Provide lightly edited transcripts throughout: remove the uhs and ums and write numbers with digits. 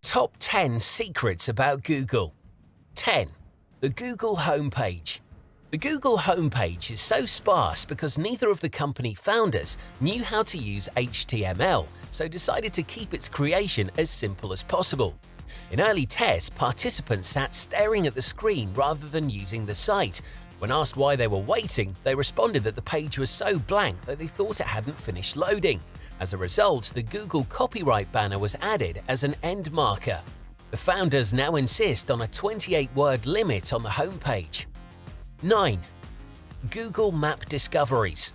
Top 10 Secrets about Google. 10. The Google homepage. The Google homepage is so sparse because neither of the company founders knew how to use HTML, so decided to keep its creation as simple as possible. In early tests, participants sat staring at the screen rather than using the site. When asked why they were waiting, they responded that the page was so blank that they thought it hadn't finished loading. As a result, the Google copyright banner was added as an end marker. The founders now insist on a 28-word limit on the homepage. 9. Google Map Discoveries.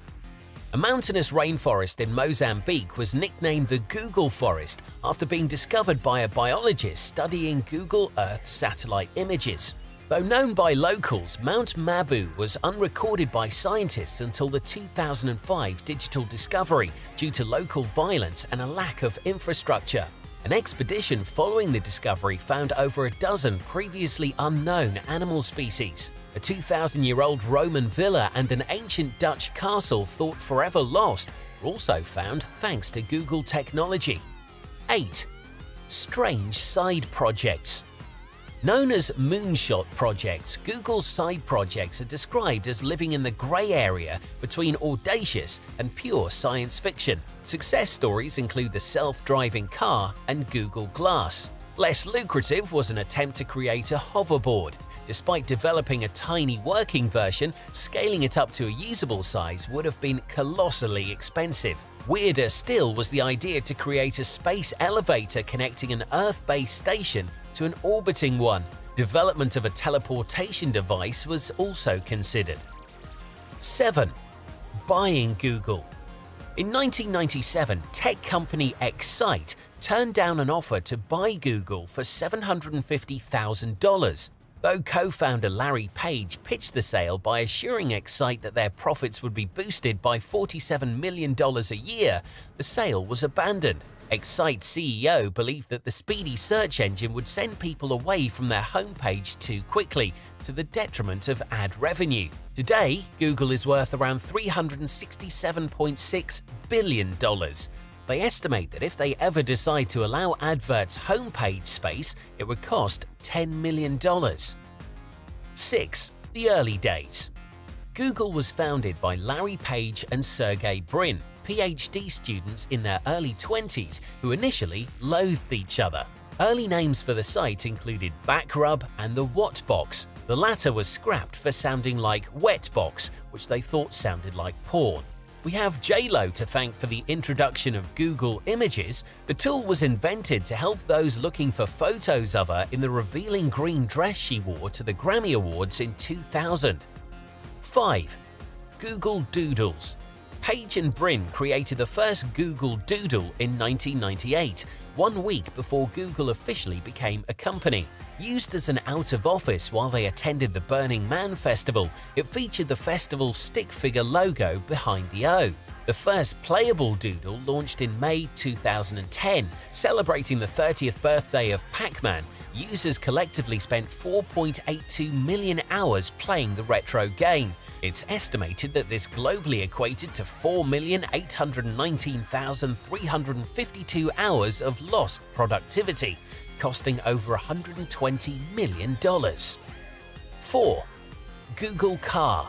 A mountainous rainforest in Mozambique was nicknamed the Google Forest after being discovered by a biologist studying Google Earth satellite images. Though known by locals, Mount Mabu was unrecorded by scientists until the 2005 digital discovery due to local violence and a lack of infrastructure. An expedition following the discovery found over a dozen previously unknown animal species. A 2,000-year-old Roman villa and an ancient Dutch castle thought forever lost were also found thanks to Google technology. 8. Strange side projects. Known as moonshot projects, Google's side projects are described as living in the grey area between audacious and pure science fiction. Success stories include the self-driving car and Google Glass. Less lucrative was an attempt to create a hoverboard. Despite developing a tiny working version, scaling it up to a usable size would have been colossally expensive. Weirder still was the idea to create a space elevator connecting an Earth-based station to an orbiting one. Development of a teleportation device was also considered. 7. Buying Google. In 1997, tech company Excite turned down an offer to buy Google for $750,000. Though co-founder Larry Page pitched the sale by assuring Excite that their profits would be boosted by $47 million a year, the sale was abandoned. Excite's CEO believed that the speedy search engine would send people away from their homepage too quickly, to the detriment of ad revenue. Today, Google is worth around $367.6 billion. They estimate that if they ever decide to allow adverts homepage space, it would cost $10 million. 6. The early days. Google was founded by Larry Page and Sergey Brin, PhD students in their early 20s who initially loathed each other. Early names for the site included Backrub and the Whatbox. The latter was scrapped for sounding like Wetbox, which they thought sounded like porn. We have J-Lo to thank for the introduction of Google Images. The tool was invented to help those looking for photos of her in the revealing green dress she wore to the Grammy Awards in 2000. 5. Google Doodles. Page and Brin created the first Google Doodle in 1998, 1 week before Google officially became a company. Used as an out-of-office while they attended the Burning Man festival, it featured the festival's stick figure logo behind the O. The first playable doodle launched in May 2010, celebrating the 30th birthday of Pac-Man. Users collectively spent 4.82 million hours playing the retro game. It's estimated that this globally equated to 4,819,352 hours of lost productivity, costing over $120 million. 4. Google Car.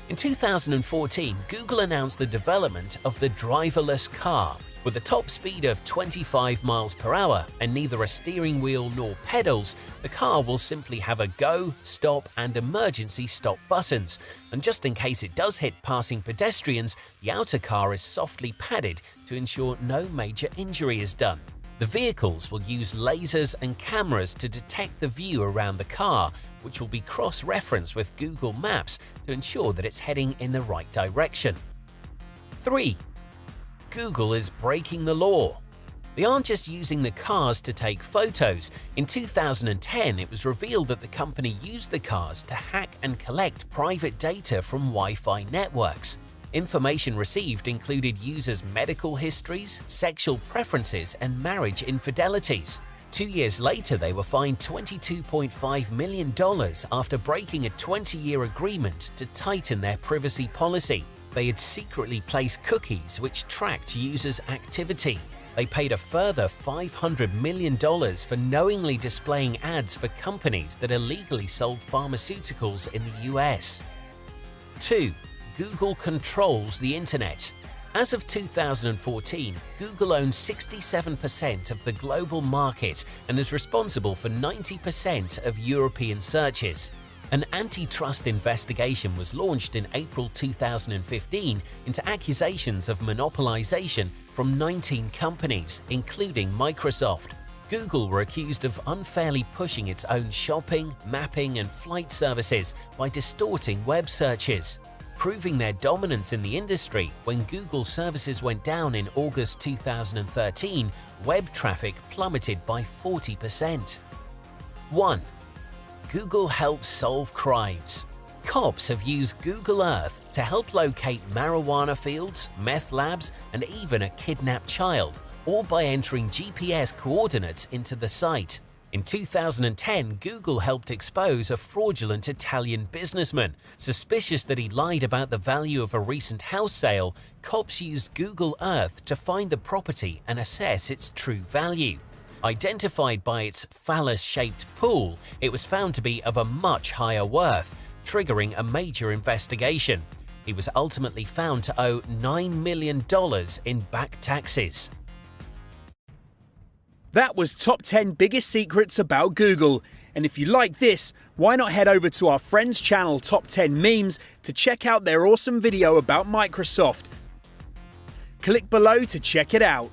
In 2014, Google announced the development of the driverless car. With a top speed of 25 miles per hour and neither a steering wheel nor pedals, the car will simply have a go, stop, and emergency stop buttons. And just in case it does hit passing pedestrians, the outer car is softly padded to ensure no major injury is done. The vehicles will use lasers and cameras to detect the view around the car, which will be cross-referenced with Google Maps to ensure that it's heading in the right direction. 3. Google is breaking the law. They aren't just using the cars to take photos. In 2010, it was revealed that the company used the cars to hack and collect private data from Wi-Fi networks. Information received included users' medical histories, sexual preferences, and marriage infidelities. 2 years later, they were fined $22.5 million after breaking a 20-year agreement to tighten their privacy policy. They had secretly placed cookies which tracked users' activity. they paid a further $500 million for knowingly displaying ads for companies that illegally sold pharmaceuticals in the US. 2. Google controls the internet. As of 2014, Google owns 67% of the global market and is responsible for 90% of European searches. An antitrust investigation was launched in April 2015 into accusations of monopolization from 19 companies, including Microsoft. Google were accused of unfairly pushing its own shopping, mapping, and flight services by distorting web searches. Proving their dominance in the industry, when Google services went down in August 2013, web traffic plummeted by 40%. 1. Google helps solve crimes. Cops have used Google Earth to help locate marijuana fields, meth labs, and even a kidnapped child, all by entering GPS coordinates into the site. In 2010, Google helped expose a fraudulent Italian businessman. Suspicious that he lied about the value of a recent house sale, cops used Google Earth to find the property and assess its true value. Identified by its phallus-shaped pool, it was found to be of a much higher worth, triggering a major investigation. He was ultimately found to owe $9 million in back taxes. That was top 10 biggest secrets about Google. And if you like this, why not head over to our friends' channel Top 10 Memes to check out their awesome video about Microsoft. Click below to check it out.